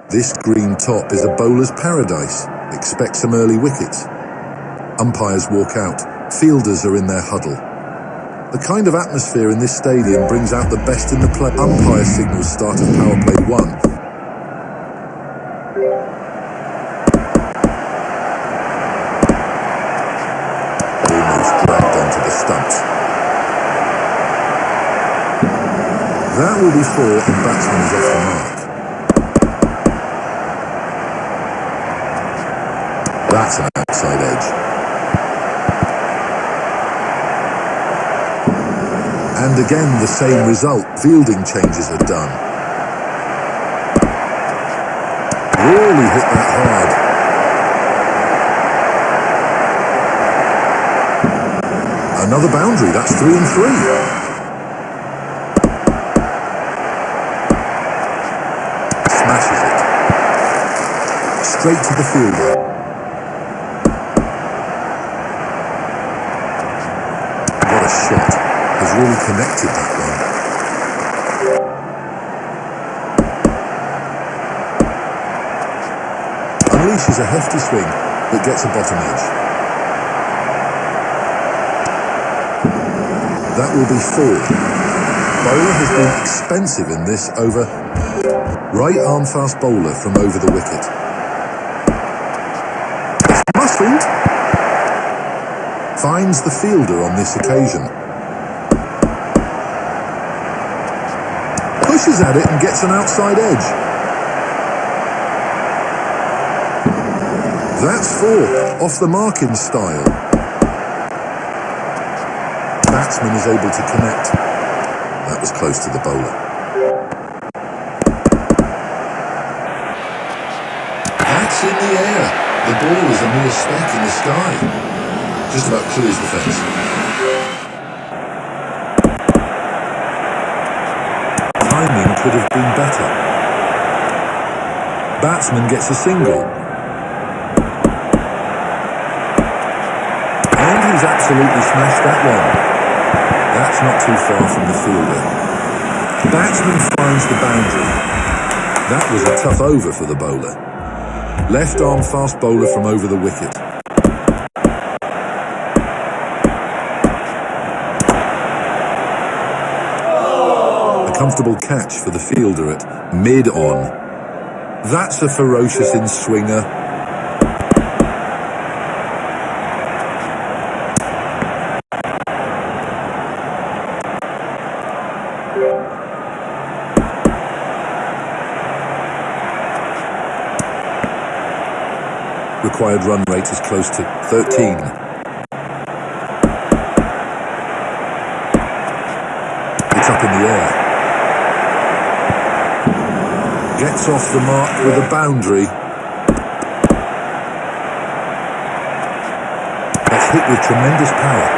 This green top is a bowler's paradise. Expect some early wickets. Umpires walk out. Fielders are in their huddle. The kind of atmosphere in this stadium brings out the best in the play. Umpire signals start of power play 1. Almost dragged onto the stumps. That will be 4 and batsman is off the mark. That's an outside edge. And again the same result. Fielding changes are done. Really hit that hard. Another boundary. That's 3 and 3. Smashes it. Straight to the fielder. What a shot. Has really connected that one. Unleashes a hefty swing, but gets a bottom edge. That will be 4. Bowler has been expensive in this over. Right arm fast bowler from over the wicket. It's muscled. Finds the fielder on this occasion. Pushes at it and gets an outside edge. That's 4, off the mark in style. Batsman is able to connect. That was close to the bowler. That's in the air. The ball is a mere speck in the sky. Just about clears the fence. Timing could have been better. Batsman gets a single. And he's absolutely smashed that one. That's not too far from the fielder. Batsman finds the boundary. That was a tough over for the bowler. Left arm fast bowler from over the wicket. Comfortable catch for the fielder at mid-on. That's a ferocious in-swinger. Required run rate is close to 13. It's up in the air. Gets off the mark with a boundary. That's hit with tremendous power.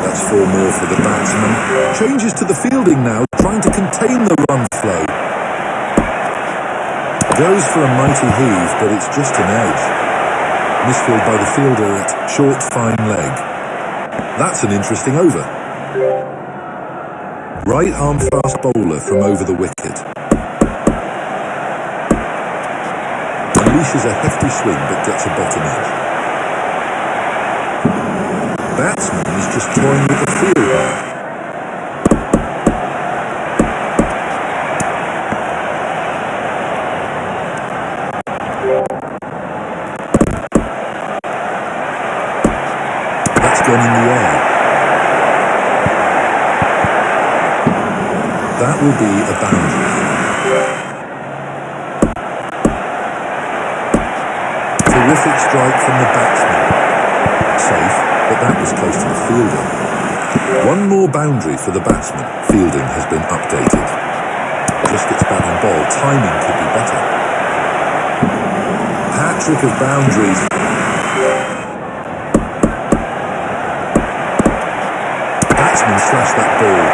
That's 4 more for the batsman. Changes to the fielding now, trying to contain the run flow. Goes for a mighty heave, but it's just an edge. Misfield by the fielder at short, fine leg. That's an interesting over. Right arm fast bowler from over the wicket. Unleashes a hefty swing but gets a bottom edge. Batsman is just toying with the fielder. That's gone in the air. That will be a boundary. Terrific strike from the batsman. Safe, but that was close to the fielder. 1 more boundary for the batsman. Fielding has been updated. Just gets back on ball. Timing could be better. Hat-trick of boundaries. Batsman slashed that ball.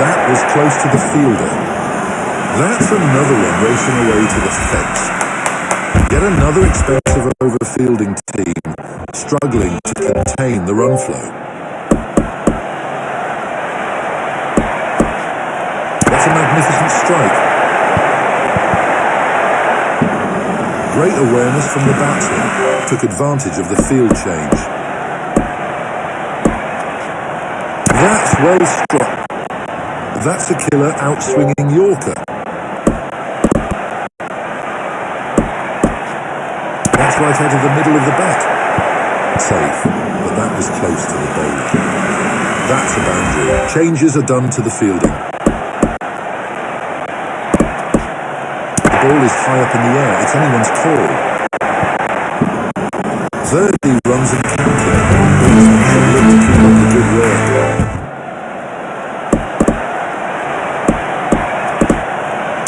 That was close to the fielder. That's another one racing away to the fence. Yet another expensive over fielding team struggling to contain the run flow. That's a magnificent strike. Great awareness from the batsman. Took advantage of the field change. That's well struck. That's a killer outswinging Yorker. That's right out of the middle of the bat. Safe, but that was close to the bowler. That's a boundary. Changes are done to the fielding. The ball is high up in the air. It's anyone's call. 30 runs and counting. Batsman should look to keep up the good work.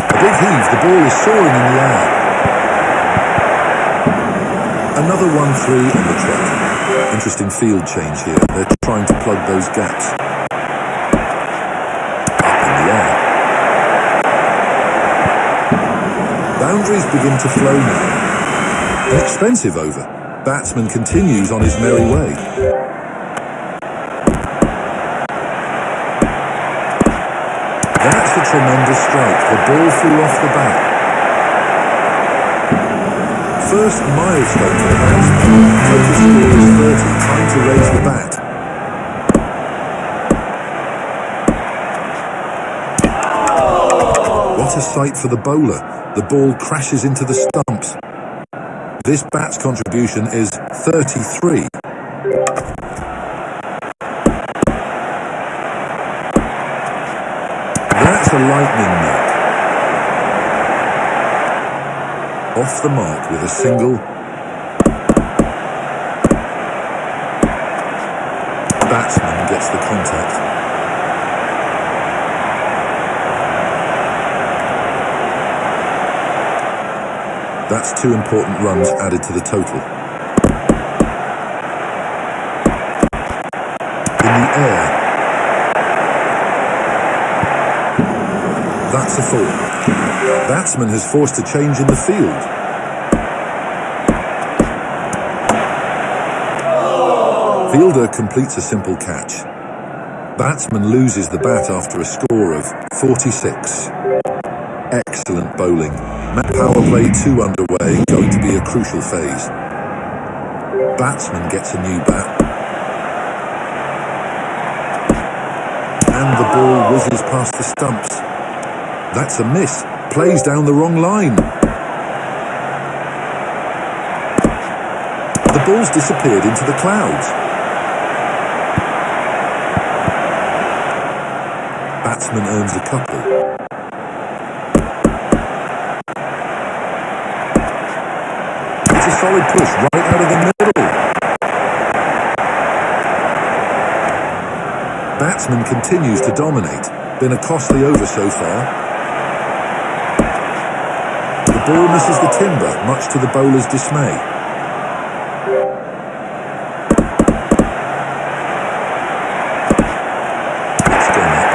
A big heave. The ball is soaring in the air. Another 1-3 on the trot. Interesting field change here. They're trying to plug those gaps. Up in the air. Boundaries begin to flow now. An expensive over. Batsman continues on his merry way. That's a tremendous strike. The ball flew off the bat. First milestone for the batsman. Total score is 30. Time to raise the bat. What a sight for the bowler. The ball crashes into the stumps. This bat's contribution is 33. That's a lightning knock. Off the mark with a single. Batsman gets the contact. That's 2 important runs added to the total. In the air. That's a 4. Batsman has forced a change in the field. Fielder completes a simple catch. Batsman loses the bat after a score of 46. Excellent bowling. Power play 2 underway, going to be a crucial phase. Batsman gets a new bat. And the ball whizzes past the stumps. That's a miss. Plays down the wrong line. The ball's disappeared into the clouds. Batsman earns a couple. It's a solid push right out of the middle. Batsman continues to dominate. Been a costly over so far. The ball misses the timber, much to the bowler's dismay. It's gone up.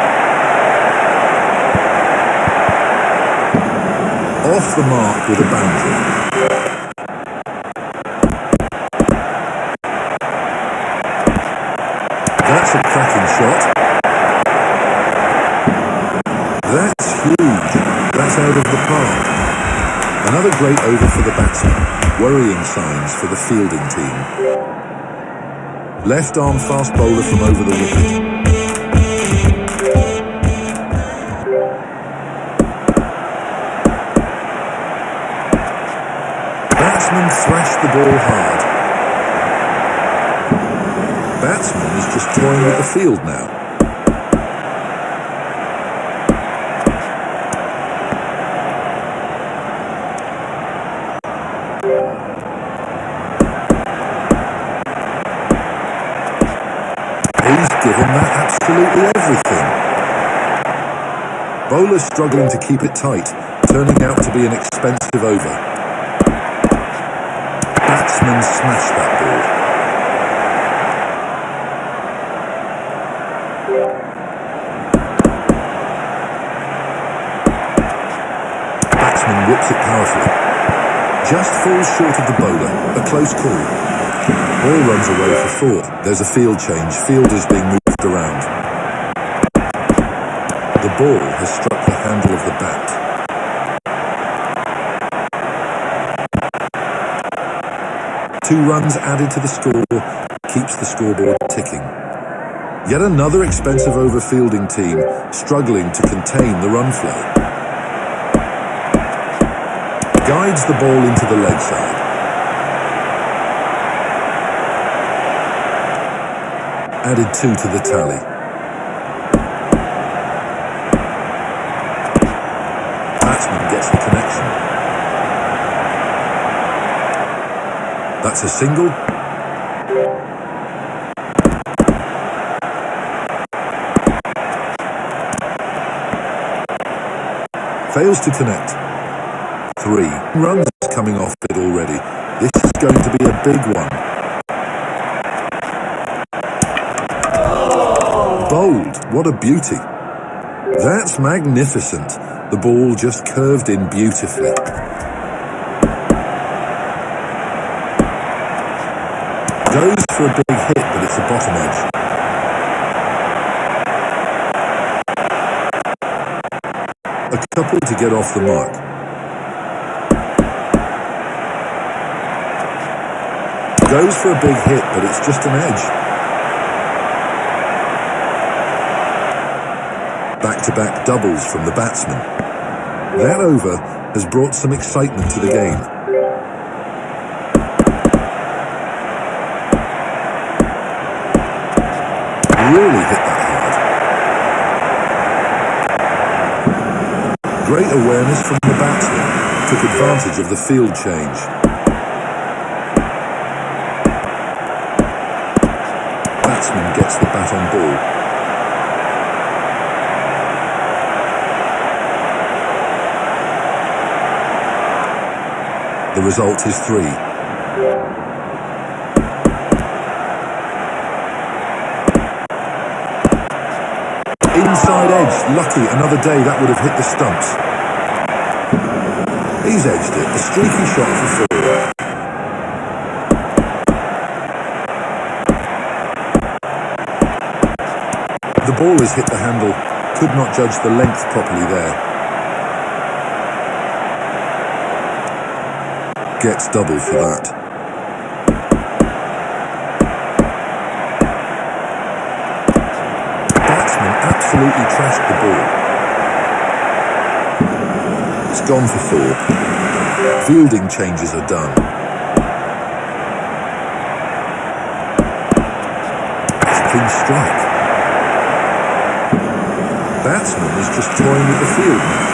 Off the mark with a boundary. That's a cracking shot. That's huge. That's out of the park. Another great over for the batsman. Worrying signs for the fielding team. Left arm fast bowler from over the wicket. Batsman thrashed the ball hard. Batsman is just toying with the field now. He's given that absolutely everything. Bowler struggling to keep it tight, turning out to be an expensive over. Batsman smashed that ball. Batsman whips it powerfully. Just falls short of the bowler. A close call. Ball runs away for 4. There's a field change. Fielders being moved around. The ball has struck the handle of the bat. Two runs added to the score keeps the scoreboard ticking. Yet another expensive over-fielding team struggling to contain the run flow. Guides the ball into the leg side. Added 2 to the tally. Batsman gets the connection. That's a single. Fails to connect. 3 runs coming off it already. This is going to be a big one. Bowled. What a beauty. That's magnificent. The ball just curved in beautifully. Goes for a big hit, but it's a bottom edge. A couple to get off the mark. Goes for a big hit, but it's just an edge. Back-to-back doubles from the batsman. That over has brought some excitement to the game. Really hit that hard. Great awareness from the batsman. Took advantage of the field change. Batsman gets the bat on ball. The result is 3. Inside edge, lucky, another day that would have hit the stumps. He's edged it, a streaky shot for 4. The ball has hit the handle, could not judge the length properly there. Gets double for that. Batsman absolutely trashed the ball. It's gone for 4. Fielding changes are done. It's a clean strike. Batsman is just toying with the field now.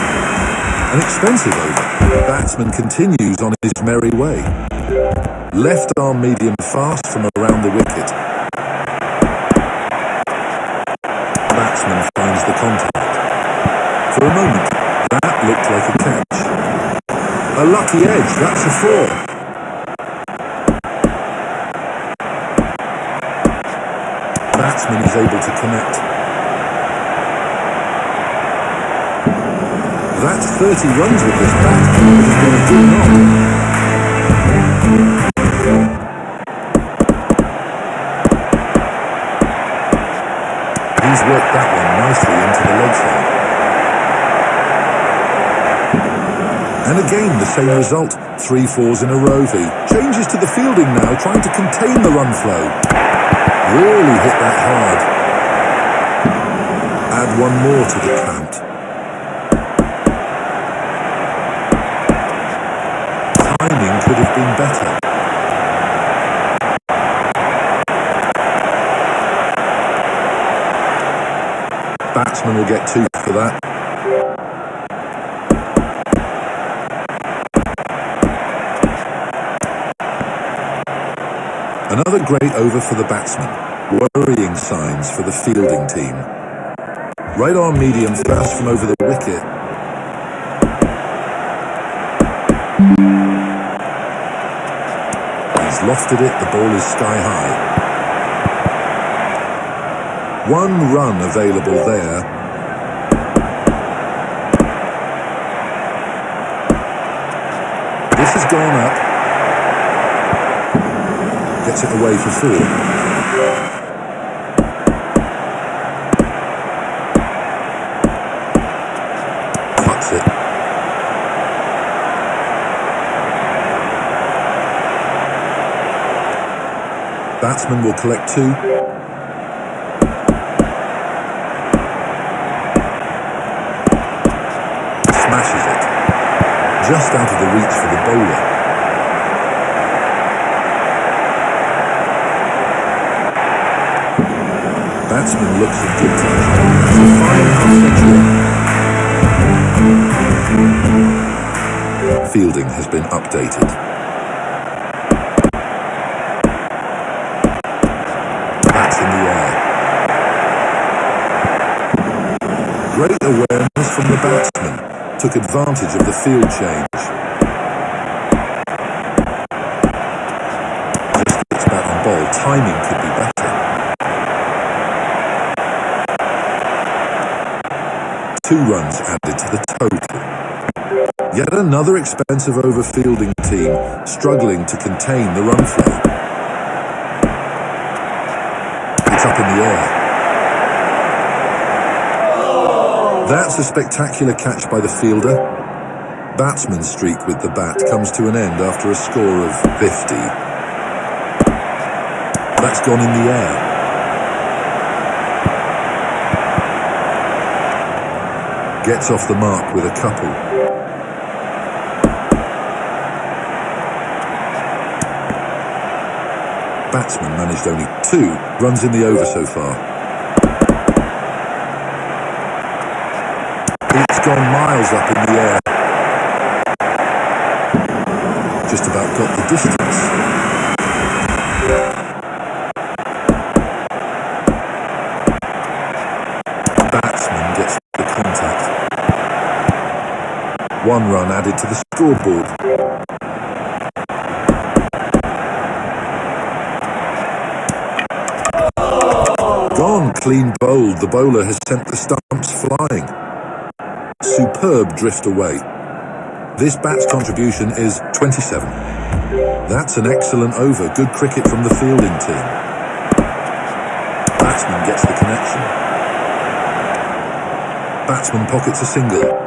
An expensive over. Batsman continues on his merry way. Left arm medium fast from around the wicket. Batsman finds the contact. For a moment, that looked like a catch. A lucky edge, that's a 4. Batsman is able to connect. That's 30 runs with this bat. It has been a good knock. He's worked that one nicely into the leg side. And again, the same result. 3 4s in a row. V changes to the fielding now, trying to contain the run flow. Really hit that hard. Add 1 more to the count. Timing could have been better. Batsman will get 2 for that. Another great over for the batsman. Worrying signs for the fielding team. Right arm medium fast from over the wicket. He's lofted it, the ball is sky high. 1 run available there. This has gone up. Gets it away for 4. it. Batsman will collect two. Smashes it. Just out of the reach for the bowler. Batsman looks in good control. It's a fine half-century. Fielding has been updated. Bats in the air. Great awareness from the batsman. Took advantage of the field change. Just gets back on ball. Timing could be better. 2 runs added to the total. Yet another expensive over fielding team struggling to contain the run flow. It's up in the air. That's a spectacular catch by the fielder. Batsman's streak with the bat comes to an end after a score of 50. That's gone in the air. Gets off the mark with a couple. Batsman managed only 2 runs in the over so far. It's gone miles up in the air. Just about got the distance. Batsman gets the contact. 1 run added to the scoreboard. Gone, clean bowled. The bowler has sent the stumps flying. Superb drift away. This bat's contribution is 27. That's an excellent over. Good cricket from the fielding team. Batsman gets the connection. Batsman pockets a single.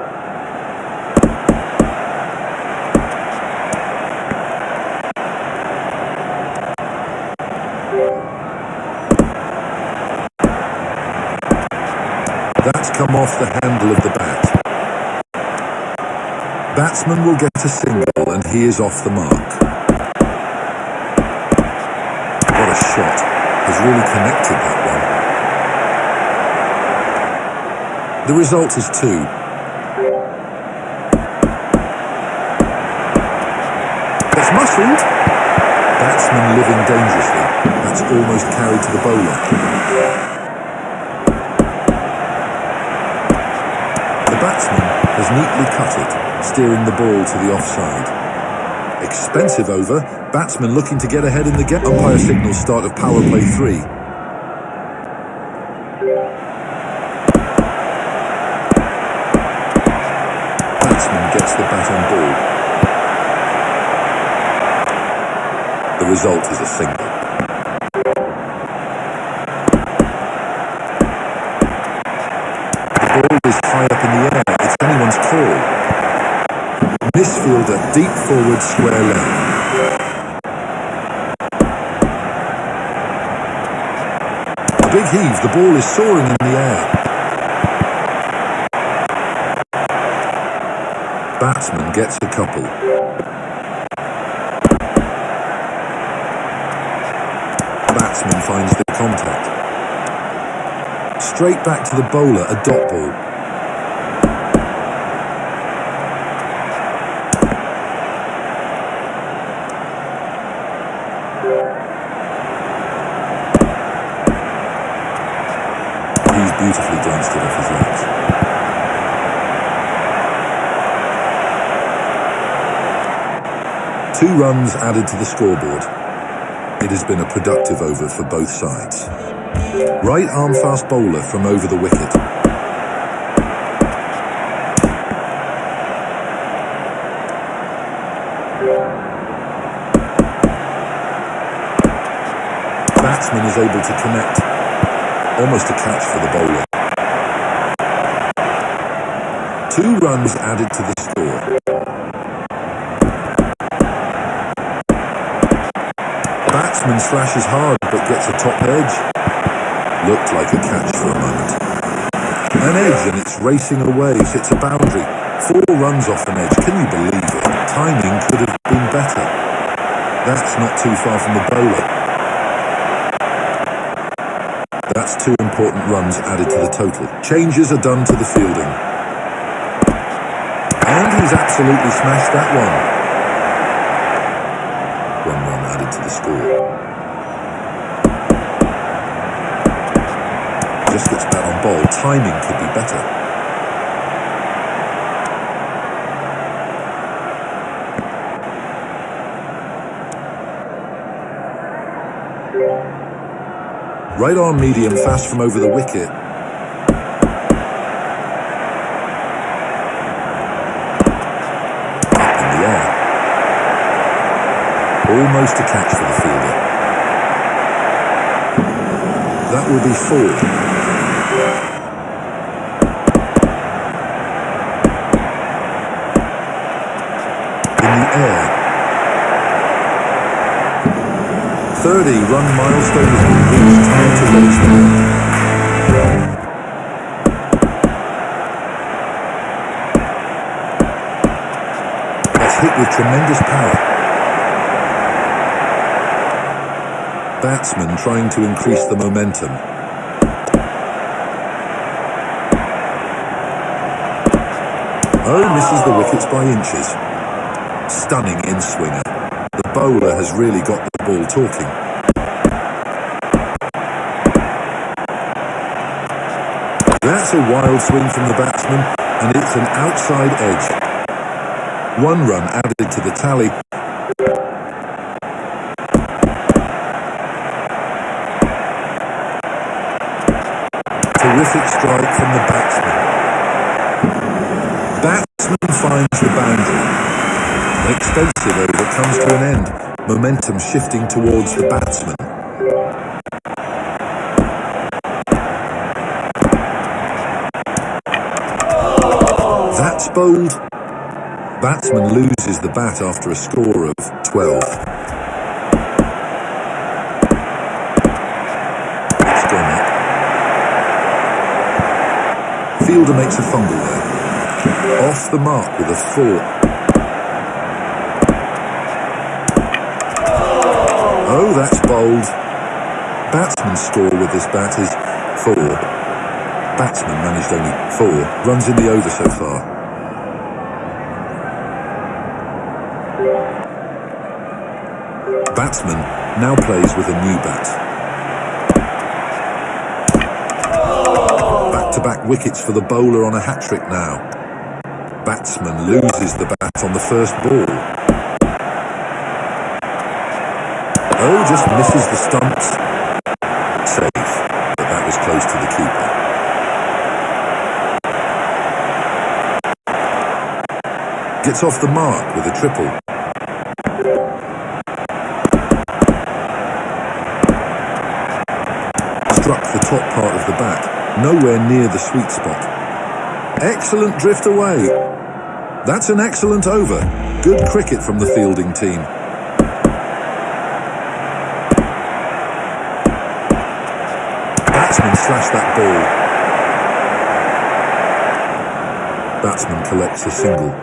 That's come off the handle of the bat. Batsman will get a single and he is off the mark. What a shot. Has really connected that one. The result is 2. That's muscled. Batsman living dangerously. That's almost carried to the bowler. The batsman has neatly cut it, steering the ball to the offside. Expensive over. Batsman looking to get ahead in the game. Umpire signals start of power play 3. Batsman gets the bat on ball. The result is a single. The ball is high up in the air. It's anyone's call. Misfielder deep forward square leg. A big heave. The ball is soaring in the air. Batsman gets a couple. Batsman finds the contact. Straight back to the bowler, a dot ball. He's beautifully danced it off his legs. Two runs added to the scoreboard. It has been a productive over for both sides. Right arm fast bowler from over the wicket. Batsman is able to connect. Almost a catch for the bowler. 2 runs added to the score. Batsman slashes hard but gets a top edge. Looked like a catch for a moment. An edge and it's racing away, hits a boundary. 4 runs off an edge, can you believe it? Timing could have been better. That's not too far from the bowler. That's 2 important runs added to the total. Changes are done to the fielding. And he's absolutely smashed that one. 1 run added to the score. Just gets bat on ball. Timing could be better. Right arm medium fast from over the wicket. Up in the air. Almost a catch for the fielder. That will be 4. In the air. 30-run milestone has been reached. Time to raise the bar. That's hit with tremendous power. Batsman trying to increase the momentum. Oh, misses the wickets by inches. Stunning in-swinger. The bowler has really got the ball talking. That's a wild swing from the batsman, and it's an outside edge. 1 run added to the tally. Terrific strike from the batsman. Batsman finds the boundary. An expensive over comes to an end. Momentum shifting towards the batsman. That's bowled. Batsman loses the bat after a score of 12. It's gone up. Fielder makes a fumble there. Off the mark with a 4. Oh, that's bowled. Batsman's score with this bat is 4. Batsman managed only 4 runs in the over so far. Batsman now plays with a new bat. Back-to-back wickets for the bowler on a hat-trick now. Batsman loses the bat on the first ball. Oh, just misses the stumps. Safe, but that was close to the keeper. Gets off the mark with a triple. Struck the top part of the bat, nowhere near the sweet spot. Excellent drift away. That's an excellent over. Good cricket from the fielding team. Batsman slashed that ball. Batsman collects a single.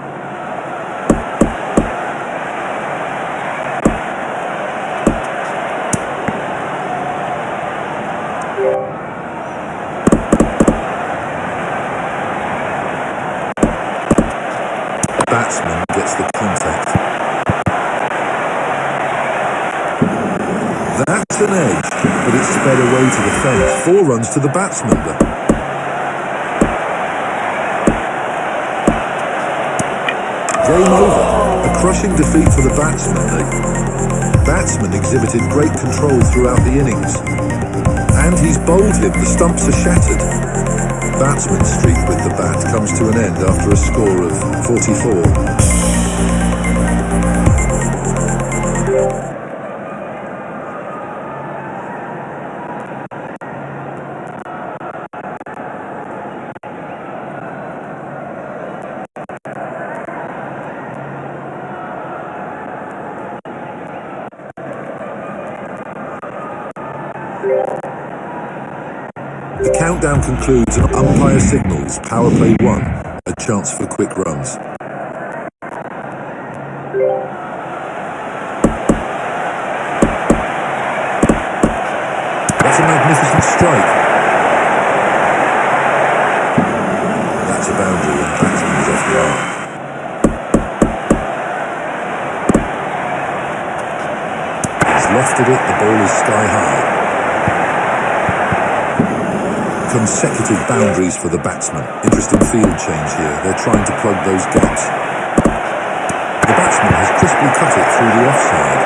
Batsman gets the contact. That's an edge, but it's sped away to the fence. 4 runs to the batsman. Game over. A crushing defeat for the batsman. The batsman exhibited great control throughout the innings. And he's bowled him. The stumps are shattered. Batsman's streak with the bat comes to an end after a score of 44. The countdown concludes and umpire signals power play 1, a chance for quick runs. That's a magnificent strike. That's a boundary and batsman is off the mark. He's lofted it, the ball is sky high. Consecutive boundaries for the batsman. Interesting field change here. They're trying to plug those gaps. The batsman has crisply cut it through the offside.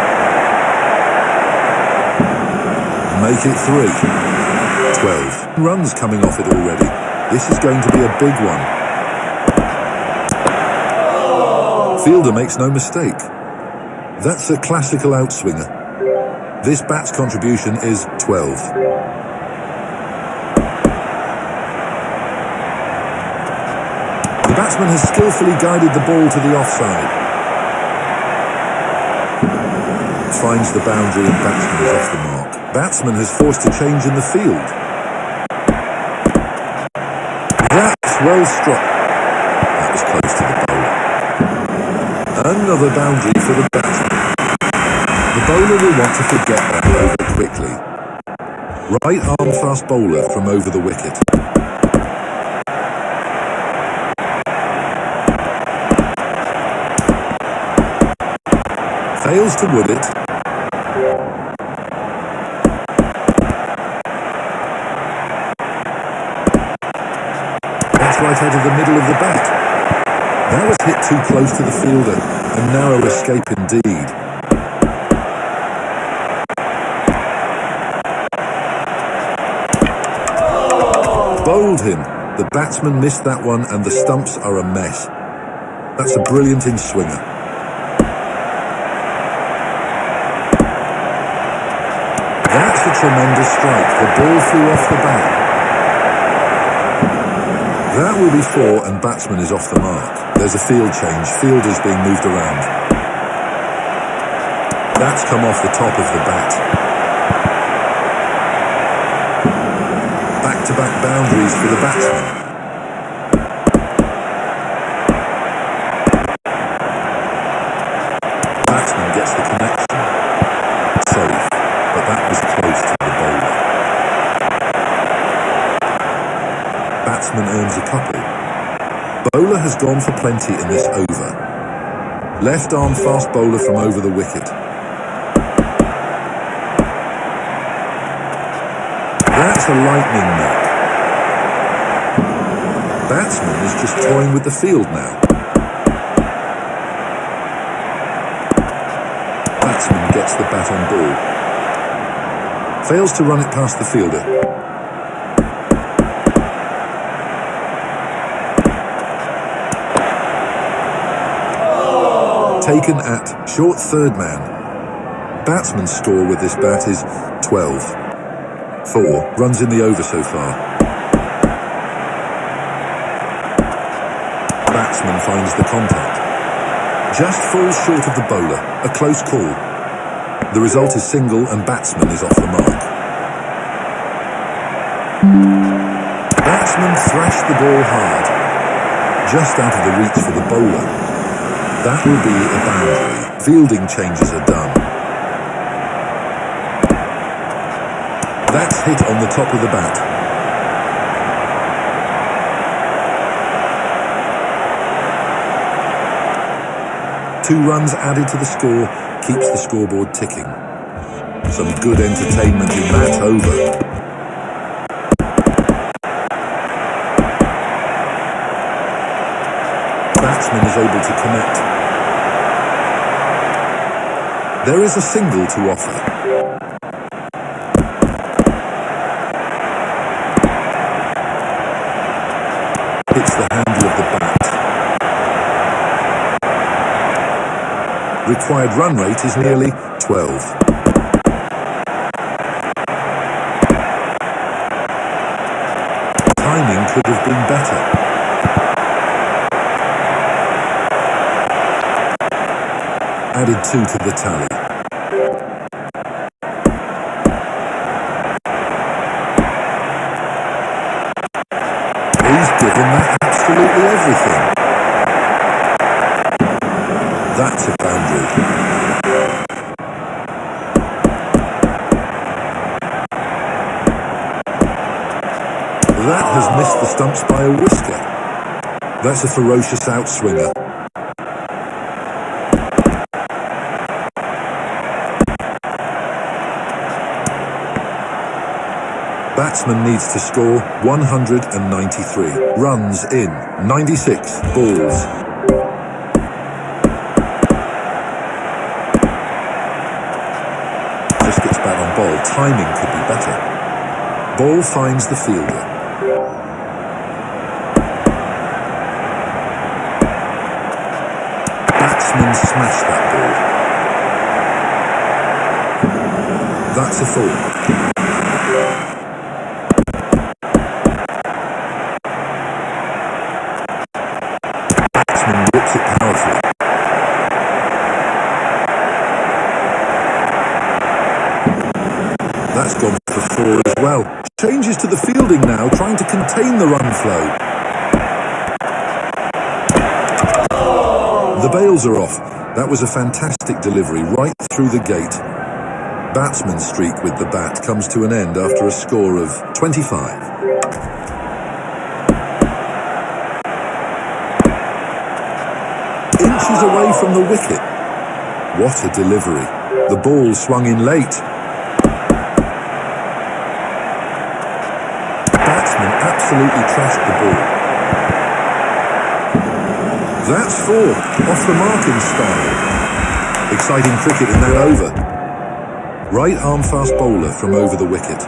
Make it 3. 12. Runs coming off it already. This is going to be a big one. Fielder makes no mistake. That's a classical outswinger. This bat's contribution is 12. The batsman has skillfully guided the ball to the offside. Finds the boundary and batsman is off the mark. Batsman has forced a change in the field. That's well struck. That was close to the bowler. Another boundary for the batsman. The bowler will want to forget that over quickly. Right arm fast bowler from over the wicket. Fails to wood it. That's right out of the middle of the bat. That was hit too close to the fielder. A narrow escape indeed. Bowled him. The batsman missed that one and the stumps are a mess. That's a brilliant in-swinger. That's a tremendous strike. The ball flew off the bat. That will be 4 and batsman is off the mark. There's a field change. Fielders being moved around. That's come off the top of the bat. Back-to-back boundaries for the batsman. Batsman gets the connection. Safe. But that was close to the bowler. Batsman earns a couple. Bowler has gone for plenty in this over. Left arm fast bowler from over the wicket. That's a lightning knock. Batsman is just toying with the field now. Batsman gets the bat on ball. Fails to run it past the fielder. Taken at short third man. Batsman's score with this bat is 12. 4 runs in the over so far. Batsman finds the contact. Just falls short of the bowler. A close call. The result is single and batsman is off the mark. Batsman thrashed the ball hard. Just out of the reach for the bowler. That will be a boundary. Fielding changes are done. That's hit on the top of the bat. Two runs added to the score keeps the scoreboard ticking. Some good entertainment in that over. Batsman is able to connect. There is a single to offer. Hits the handle of the bat. Required run rate is nearly 12. Timing could have been better. Added 2 to the tally. everything. That's a boundary. That has missed the stumps by a whisker. That's a ferocious outswinger. Batsman needs to score 193. Runs in 96 balls. Just gets back on ball. Timing could be better. Ball finds the fielder. Batsman smashed that ball. That's a four. Batsman whips it powerfully. That's gone for four as well. Changes to the fielding now, trying to contain the run flow. The bails are off. That was a fantastic delivery right through the gate. Batsman's streak with the bat comes to an end after a score of 25. Inches away from the wicket. What a delivery. The ball swung in late. Batsman absolutely trashed the ball. That's four, off the mark in style. Exciting cricket in that over. Right arm fast bowler from over the wicket.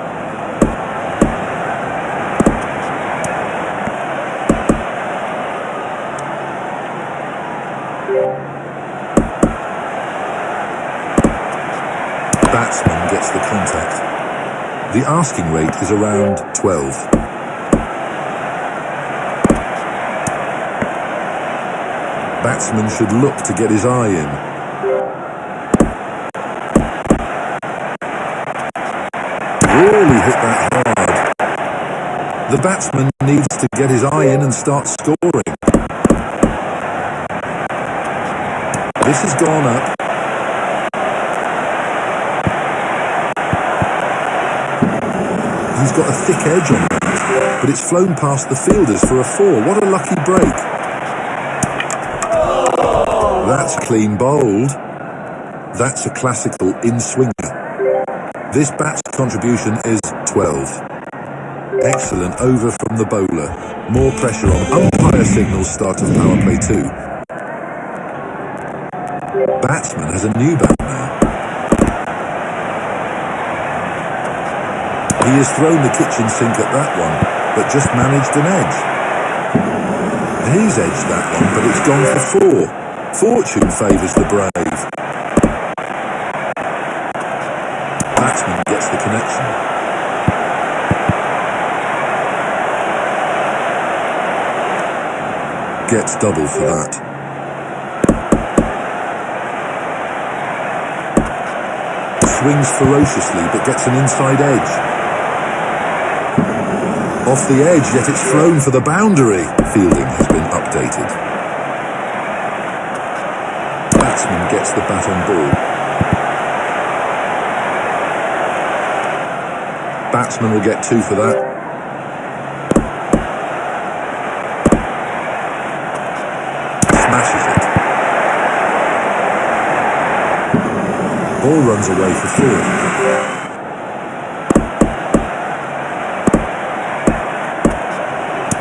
Batsman gets the contact. The asking rate is around 12. Batsman should look to get his eye in. Really hit that hard. The batsman needs to get his eye in and start scoring. This has gone up. He's got a thick edge on that, but it's flown past the fielders for a four. What a lucky break. That's clean bowled. That's a classical in-swinger. This bat's contribution is 12. Excellent over from the bowler. More pressure on. Umpire signals start of power play 2. Batsman has a new bat now. He has thrown the kitchen sink at that one, but just managed an edge. He's edged that one, but it's gone for four. Fortune favours the brave. Batsman gets the connection. Gets double for that. Swings ferociously, but gets an inside edge. Off the edge, yet it's flown for the boundary. Fielding has been updated. Batsman gets the bat on ball. Batsman will get 2 for that. Smashes it. Ball runs away for 4.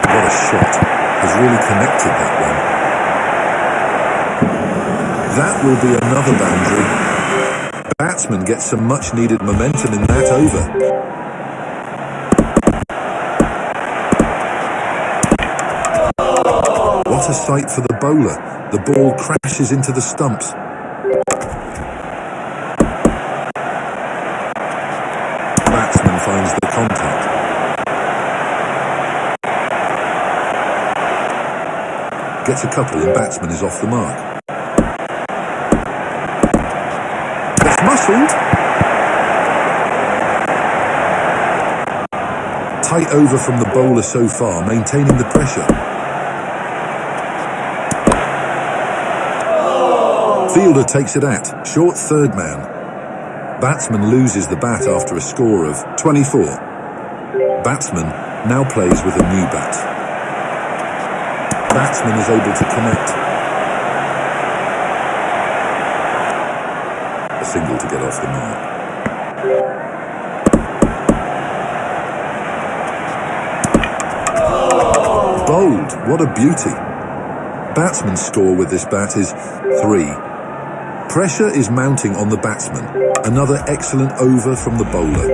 What a shot. Has really connected that one. That will be another boundary. Batsman gets some much needed momentum in that over. What a sight for the bowler. The ball crashes into the stumps. Batsman finds the contact. Gets a couple and batsman is off the mark. That's muscled. Tight over from the bowler so far, maintaining the pressure. Fielder takes it at short third man. Batsman loses the bat after a score of 24. Batsman now plays with a new bat. Batsman is able to connect. A single to get off the mark. Bowled, what a beauty. Batsman's score with this bat is 3. Pressure is mounting on the batsman. Another excellent over from the bowler.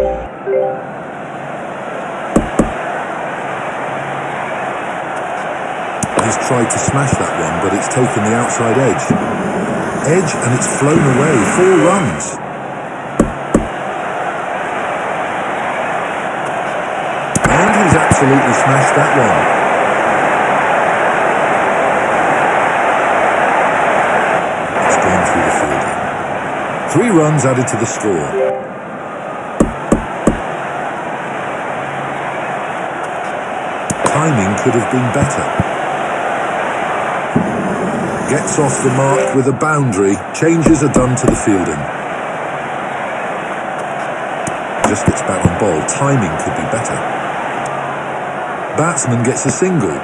He's tried to smash that one, but it's taken the outside edge. Edge, and it's flown away. 4 runs. And he's absolutely smashed that one. It's gone through the fielder. 3 runs added to the score. Timing could have been better. Gets off the mark with a boundary. Changes are done to the fielding. Just gets back on ball. Timing could be better. Batsman gets a single.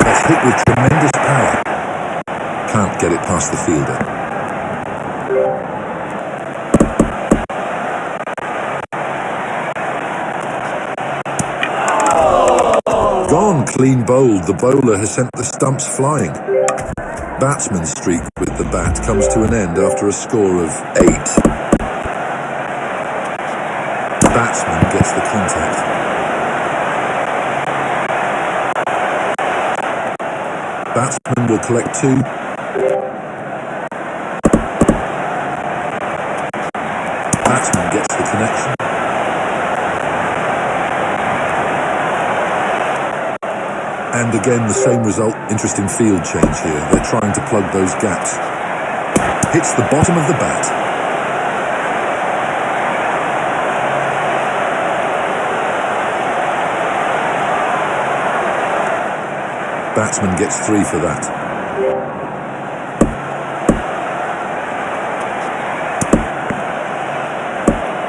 That's hit with tremendous power. Can't get it past the fielder. Gone, clean bowled. The bowler has sent the stumps flying. Batsman's streak with the bat comes to an end after a score of 8. Batsman gets the contact. Batsman will collect 2. Batsman gets the connection. And again, the same result. Interesting field change here. They're trying to plug those gaps. Hits the bottom of the bat. Batsman gets 3 for that.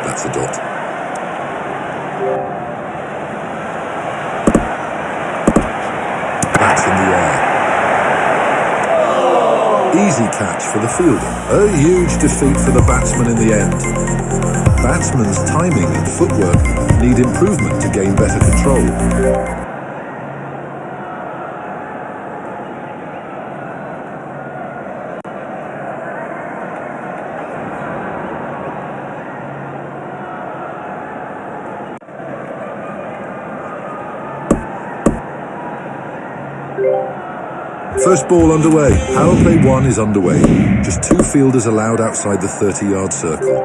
That's a dot. Bats in the air. Easy catch for the fielder. A huge defeat for the batsman in the end. Batsman's timing and footwork need improvement to gain better control. First ball underway. Power play 1 is underway. Just 2 fielders allowed outside the 30-yard circle.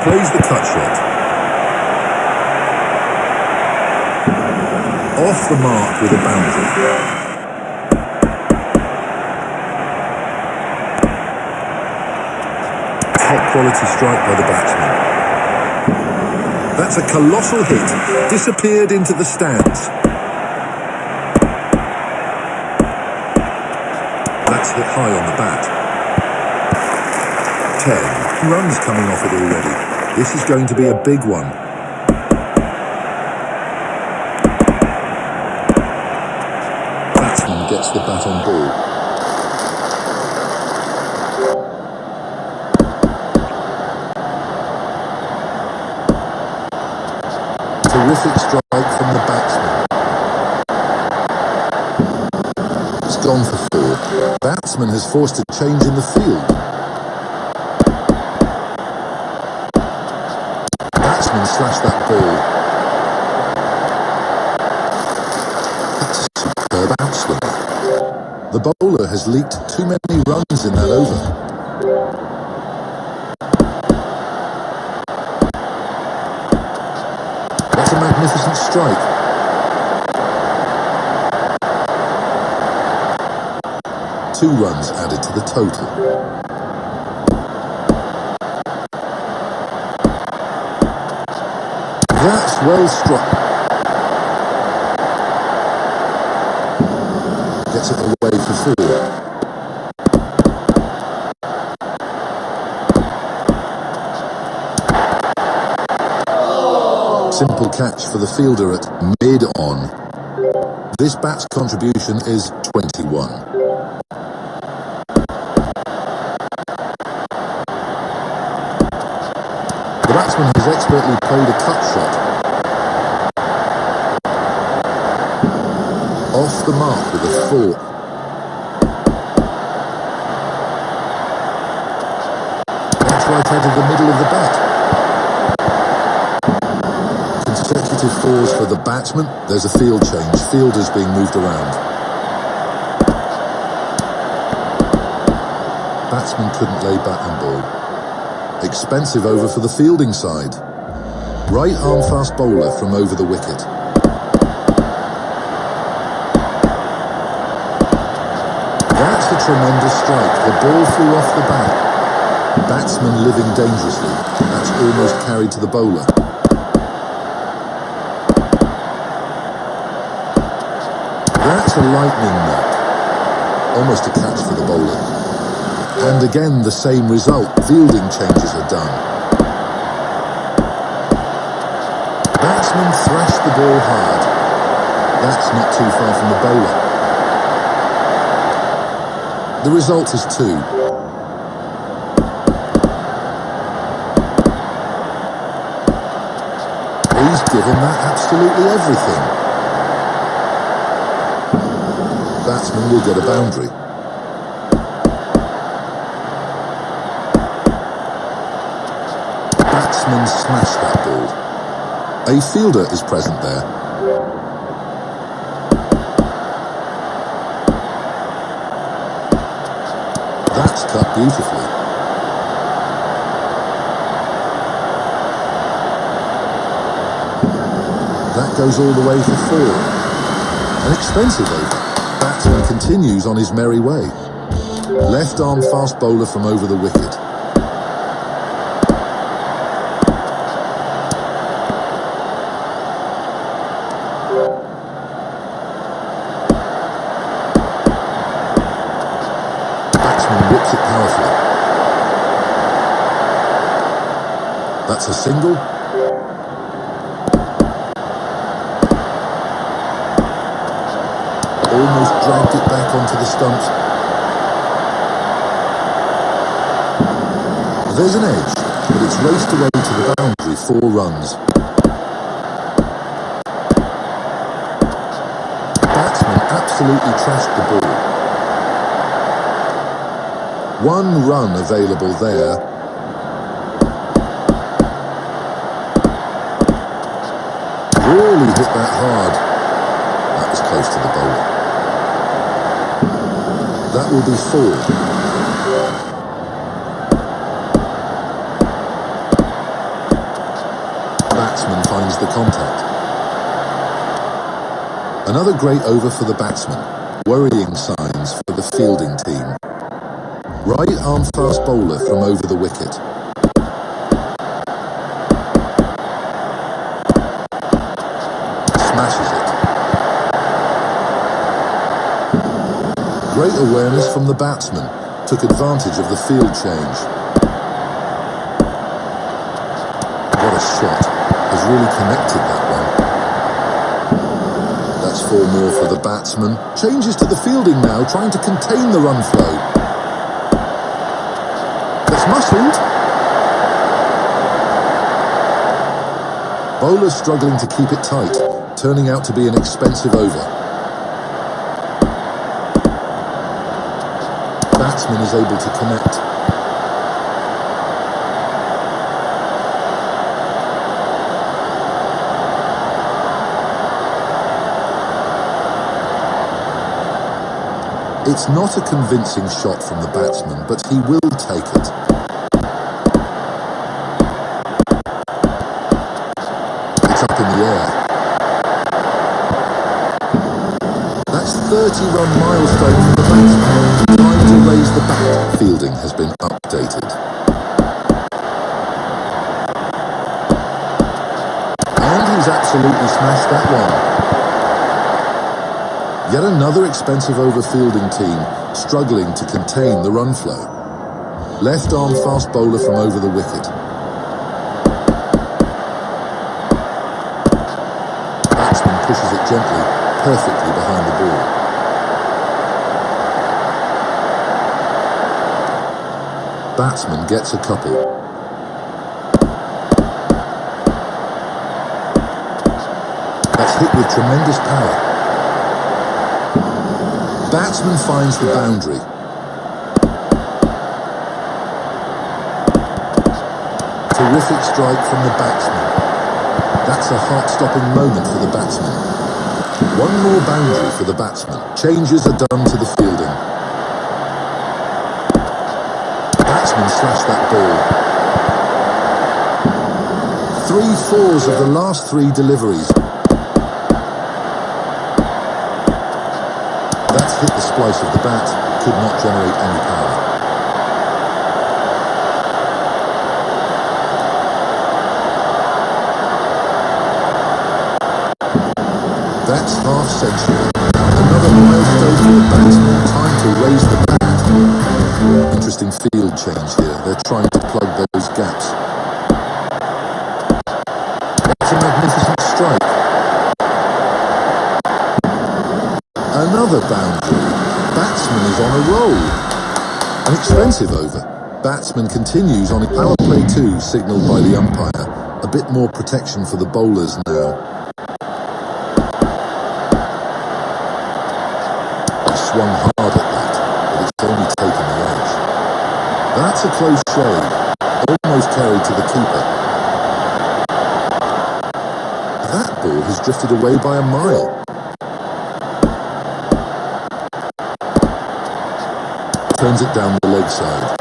Plays the cut shot. Off the mark with a boundary. Top quality strike by the batsman. That's a colossal hit. Disappeared into the stands. That's hit high on the bat. 10 runs coming off it already. This is going to be a big one. Batsman gets the bat on ball. Terrific strike from the batsman. It's gone for 4. Batsman has forced a change in the field. Batsman slashed that ball. That's a superb outswinger. The bowler has leaked too many runs in that over. That's a magnificent strike. Two runs added to the total. well struck. Gets it away for 4. Simple catch for the fielder at mid-on. This bat's contribution is 21. The batsman has expertly played a cut shot. Off the mark with a fork. That's right out of the middle of the bat. Consecutive 4s for the batsman. There's a field change. Fielders being moved around. Batsman couldn't lay bat and ball. Expensive over for the fielding side. Right arm fast bowler from over the wicket. That's a tremendous strike. The ball flew off the bat. Batsman living dangerously. That's almost carried to the bowler. That's a lightning knock. Almost a catch for the bowler. And again the same result. Fielding changes are done. Batsman thrashed the ball hard. That's not too far from the bowler. The result is 2. He's given that absolutely everything. Batsman will get a boundary. Batsman smashed that ball. A fielder is present there. That's cut beautifully. That goes all the way for 4. An expensive over. Batsman continues on his merry way. Left arm fast bowler from over the wicket. Batsman whips it powerfully. That's a single. Almost dragged it back onto the stumps. There's an edge, but it's raced away to the boundary. 4 runs. Batsman absolutely trashed the ball. 1 run available there. Really hit that hard. That was close to the bowler. That will be 4. Batsman finds the contact. Another great over for the batsman. Worrying signs for the fielding team. Right arm fast bowler from over the wicket. Smashes it. Great awareness from the batsman. Took advantage of the field change. What a shot. Has really connected that one. That's 4 more for the batsman. Changes to the fielding now, trying to contain the run flow. That's muscled. Bowler struggling to keep it tight, turning out to be an expensive over. Batsman is able to connect. It's not a convincing shot from the batsman, but he will take it. It's up in the air. That's 30-run milestone for the batsman. Time to raise the bat. Fielding has been updated. And he's absolutely smashed that one. Yet another expensive overfielding team struggling to contain the run flow. Left arm fast bowler from over the wicket. Batsman pushes it gently, perfectly behind the ball. Batsman gets a couple. That's hit with tremendous power. Batsman finds the boundary. Terrific strike from the batsman. That's a heart-stopping moment for the batsman. One more boundary for the batsman. Changes are done to the fielding. Batsman slashed that ball. 3 fours of the last 3 deliveries. That's hit the splice of the bat, could not generate any power. That's half century. Another milestone for the batsman, time to raise the bat. Interesting field change here. They're trying to plug those gaps. That's a magnificent strike. Another boundary. Batsman is on a roll. An expensive over. Batsman continues on a power play 2 signalled by the umpire. A bit more protection for the bowlers now. He swung hard at that, but it's only taken the edge. That's a close shave. Almost carried to the keeper. That ball has drifted away by a mile. Turns it down the leg side.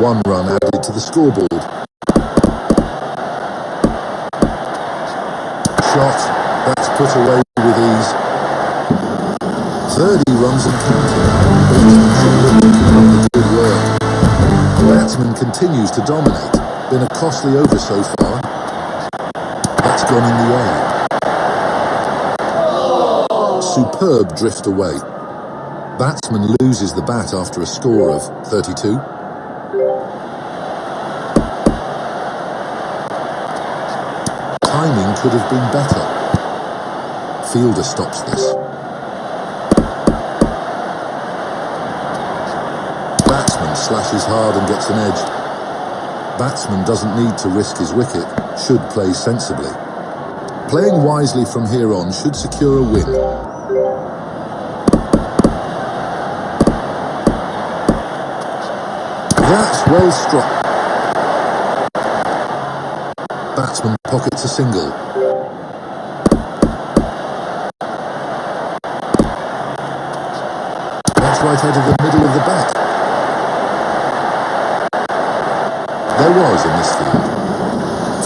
1 run added to the scoreboard. Shot. That's put away with ease. 30 runs and counting. Batsman should look to keep up the good work. Batsman continues to dominate. Been a costly over so far. That's gone in the air. Superb drift away. Batsman loses the bat after a score of 32. Timing could have been better. Fielder stops this. Batsman slashes hard and gets an edge. Batsman doesn't need to risk his wicket, should play sensibly. Playing wisely from here on should secure a win. That's well struck. Batsman pockets a single. That's right out of the middle of the bat. There was a misfield.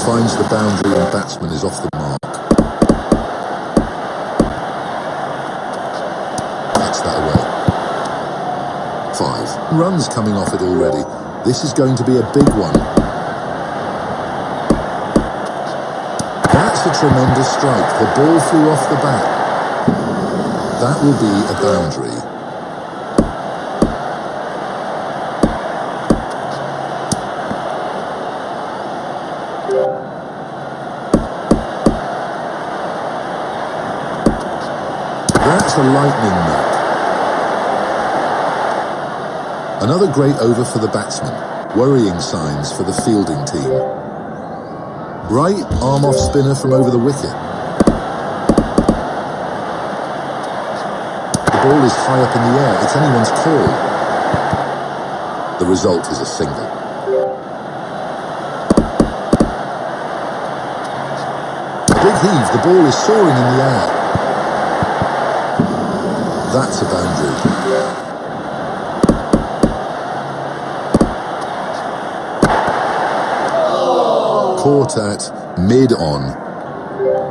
Finds the boundary and batsman is off the mark. That's that away. 5 runs coming off it already. This is going to be a big one. That's a tremendous strike. The ball flew off the bat. That will be a boundary. That's a lightning knock. Another great over for the batsman. Worrying signs for the fielding team. Right arm off spinner from over the wicket. The ball is high up in the air. It's anyone's call. The result is a single. A big heave. The ball is soaring in the air. That's a boundary. Caught at mid-on.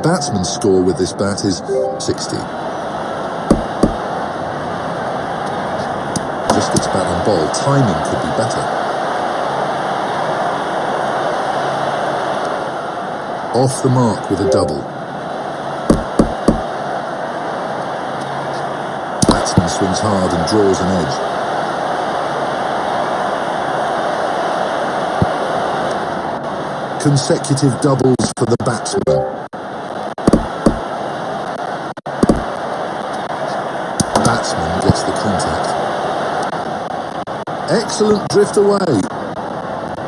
Batsman's score with this bat is 60. Just gets bat on ball. Timing could be better. Off the mark with a double. Batsman swings hard and draws an edge. Consecutive doubles for the batsman. Batsman gets the contact. Excellent drift away.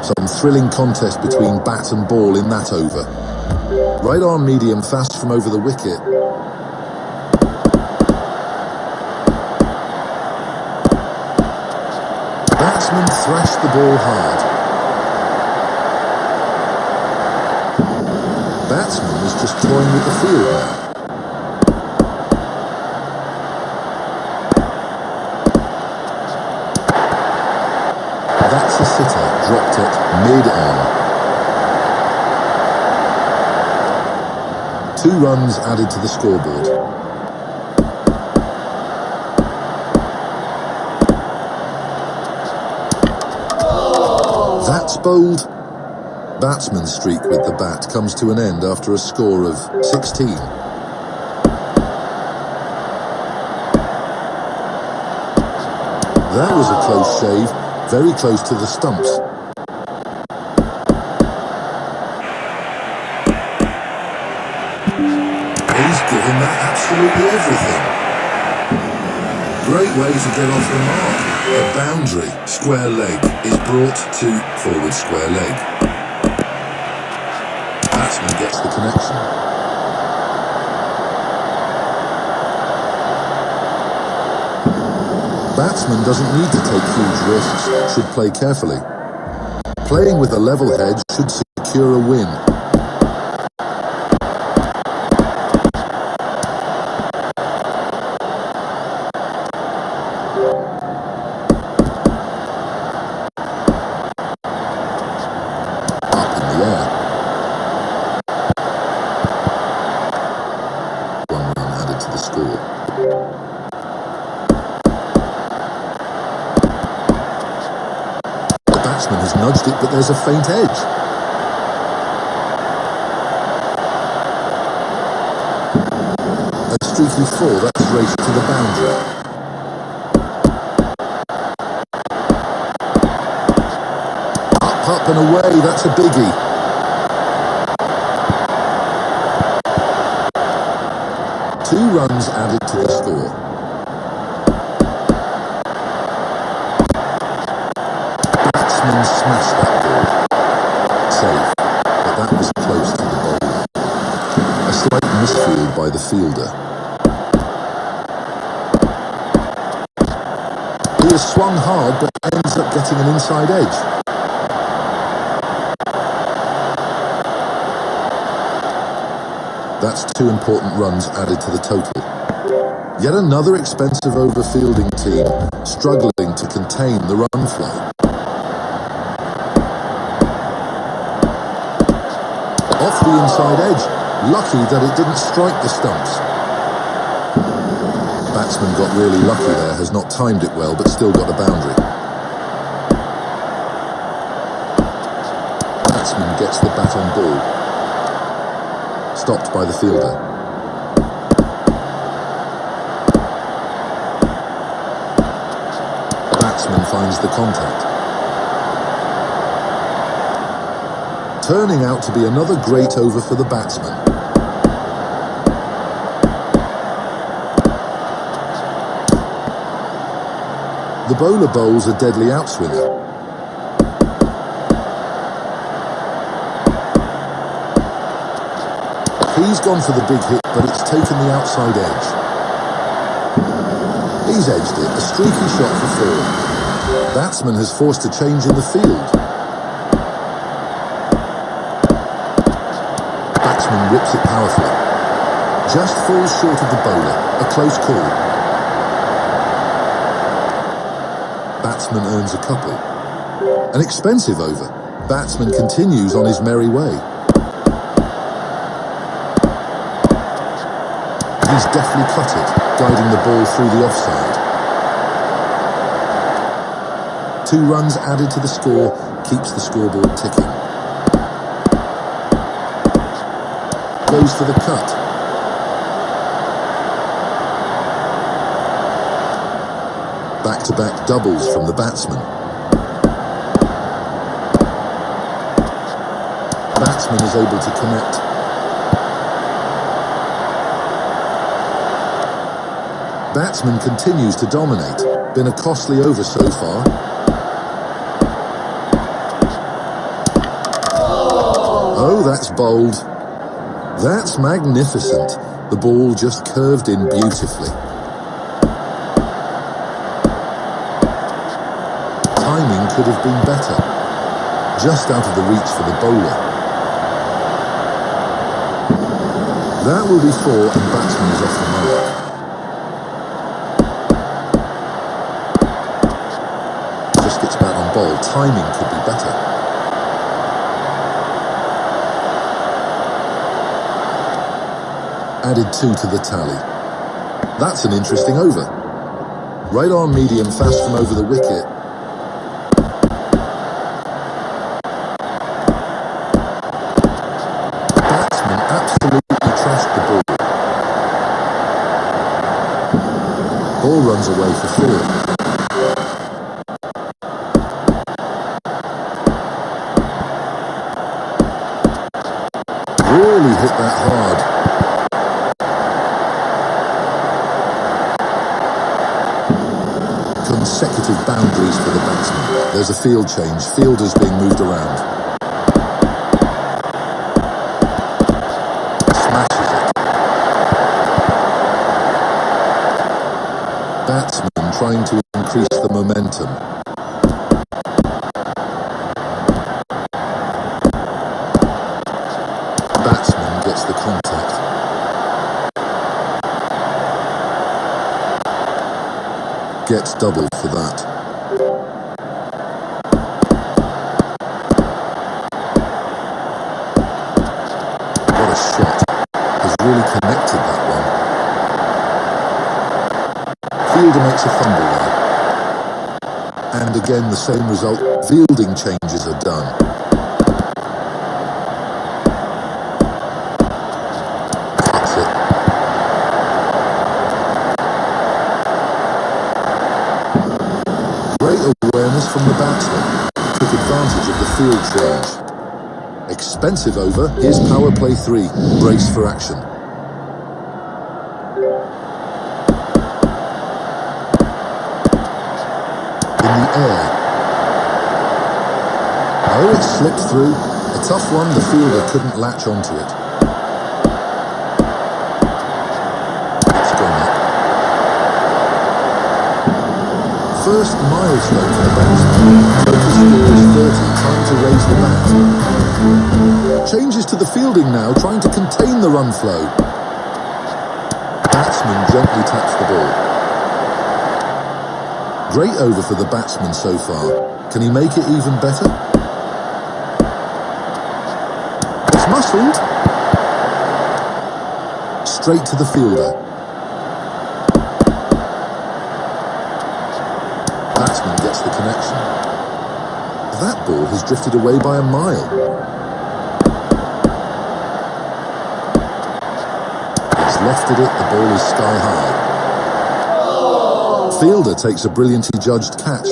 Some thrilling contest between bat and ball in that over. Right arm medium fast from over the wicket. Batsman thrashed the ball hard. Batsman was just toying with the field now. That's a sitter, dropped it mid-on. 2 runs added to the scoreboard. That's bowled. Batsman's streak with the bat comes to an end after a score of 16. That was a close shave, very close to the stumps. He's given that absolutely everything. Great way to get off the mark. A boundary, square leg, is brought to forward square leg. Batsman gets the connection. Batsman doesn't need to take huge risks, should play carefully. Playing with a level head should secure a win. Up in the air. 1 run added to the score. Has nudged it, but there's a faint edge. A streaky 4, that's raced to the boundary. Up and away, that's a biggie. Two runs added to the score. Smashed that ball. Safe, but that was close to the bowler. A slight misfield by the fielder. He has swung hard, but ends up getting an inside edge. That's 2 important runs added to the total. Yet another expensive over fielding team, struggling to contain the run flow. Off the inside edge. Lucky that it didn't strike the stumps. Batsman got really lucky there, has not timed it well, but still got a boundary. Batsman gets the bat on ball. Stopped by the fielder. Batsman finds the contact. Turning out to be another great over for the batsman. The bowler bowls a deadly outswinger. He's gone for the big hit, but it's taken the outside edge. He's edged it, a streaky shot for 4. Batsman has forced a change in the field. Whips it powerfully. Just falls short of the bowler. A close call. Batsman earns a couple. An expensive over. Batsman continues on his merry way. He's deftly cut it, guiding the ball through the offside. 2 runs added to the score, keeps the scoreboard ticking. goes for the cut. Back-to-back doubles from the batsman. Batsman is able to connect. Batsman continues to dominate. Been a costly over so far. Oh, that's bold. That's magnificent. The ball just curved in beautifully. Timing could have been better. Just out of the reach for the bowler. That will be 4 and batsman is off the mark. Just gets back on ball. Timing could be better. Added 2 to the tally. That's an interesting over. Right arm medium fast from over the wicket. Batsman absolutely trashed the ball. Ball runs away for 4. Really hit that hard. Consecutive boundaries for the batsman. There's a field change. Fielders being moved around. Smashes it. Batsman trying to increase the momentum. Batsman gets the contact. Gets double for that. What a shot. Has really connected that one. Fielder makes a fumble there. And again the same result. Fielding changes are done. Cuts it. Great awareness from the batsman. Took advantage of the field change. Expensive over. Here's power play 3. Brace for action. In the air. Oh, it slipped through. A tough one. The fielder couldn't latch onto it. It's gone up. First milestone for the batsman. Total score is 30, time to raise the bat. Changes to the fielding now, trying to contain the run flow. Batsman gently taps the ball. Great over for the batsman so far. Can he make it even better? It's muscled. Straight to the fielder. Batsman gets the connection. That ball has drifted away by a mile. He's lofted it, the ball is sky high. Fielder takes a brilliantly judged catch.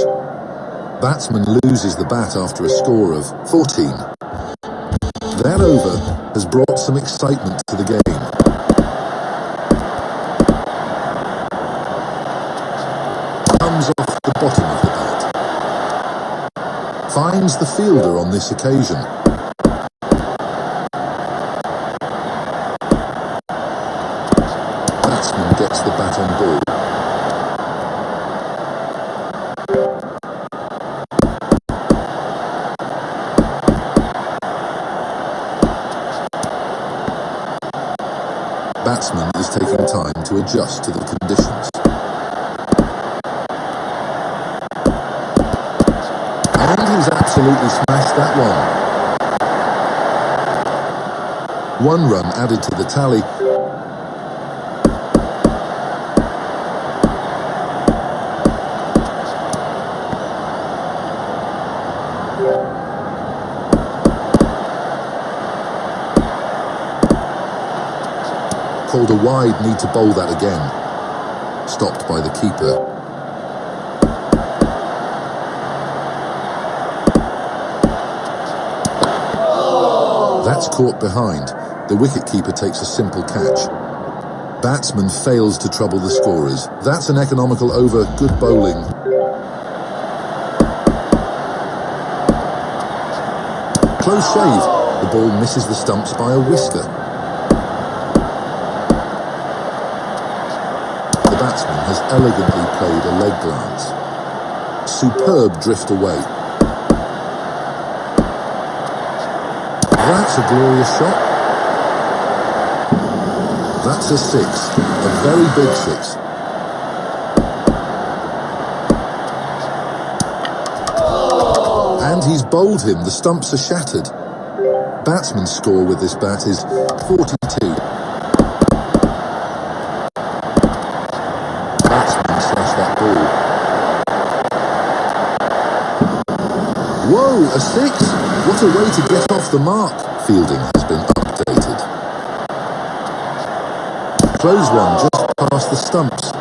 Batsman loses the bat after a score of 14. That over has brought some excitement to the game. Comes off the bottom of the bat. Finds the fielder on this occasion. Batsman gets the bat on ball. Batsman is taking time to adjust to the conditions. And he's absolutely smashed that one. 1 run added to the tally. Called a wide, need to bowl that again. Stopped by the keeper. That's caught behind. The wicket-keeper takes a simple catch. Batsman fails to trouble the scorers. That's an economical over. Good bowling. Close shave. The ball misses the stumps by a whisker. The batsman has elegantly played a leg glance. Superb drift away. That's a glorious shot. That's a six, a very big six. And he's bowled him, the stumps are shattered. Batsman's score with this bat is 42. Batsman slashed that ball. Whoa, a six? What a way to get off the mark. Fielding has been updated. Close one just past the stumps.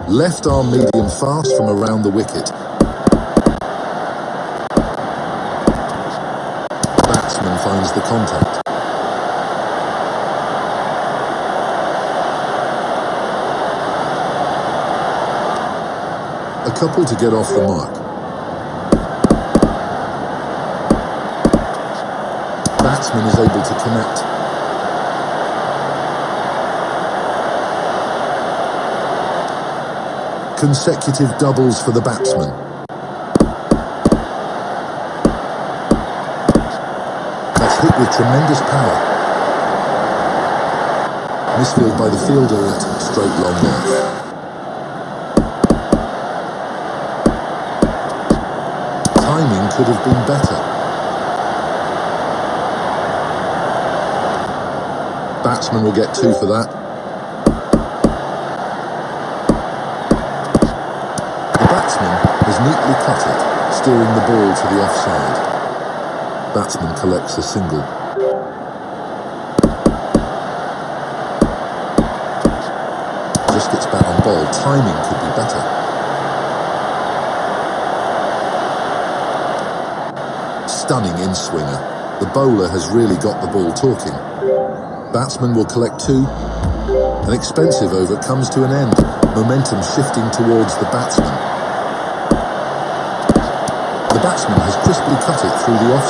Left arm medium fast from around the wicket. Batsman finds the contact. A couple to get off the mark. Batsman is able to connect. Consecutive doubles for the batsman. That's hit with tremendous power. Misfield by the fielder at straight long off. Timing could have been better. Batsman will get two for that. The batsman has neatly cut it, steering the ball to the offside. Batsman collects a single. Just gets back on ball. Timing could be better. Stunning in-swinger. The bowler has really got the ball talking. Batsman will collect two. An expensive over comes to an end. Momentum shifting towards the batsman. The batsman has crisply cut it through the offside.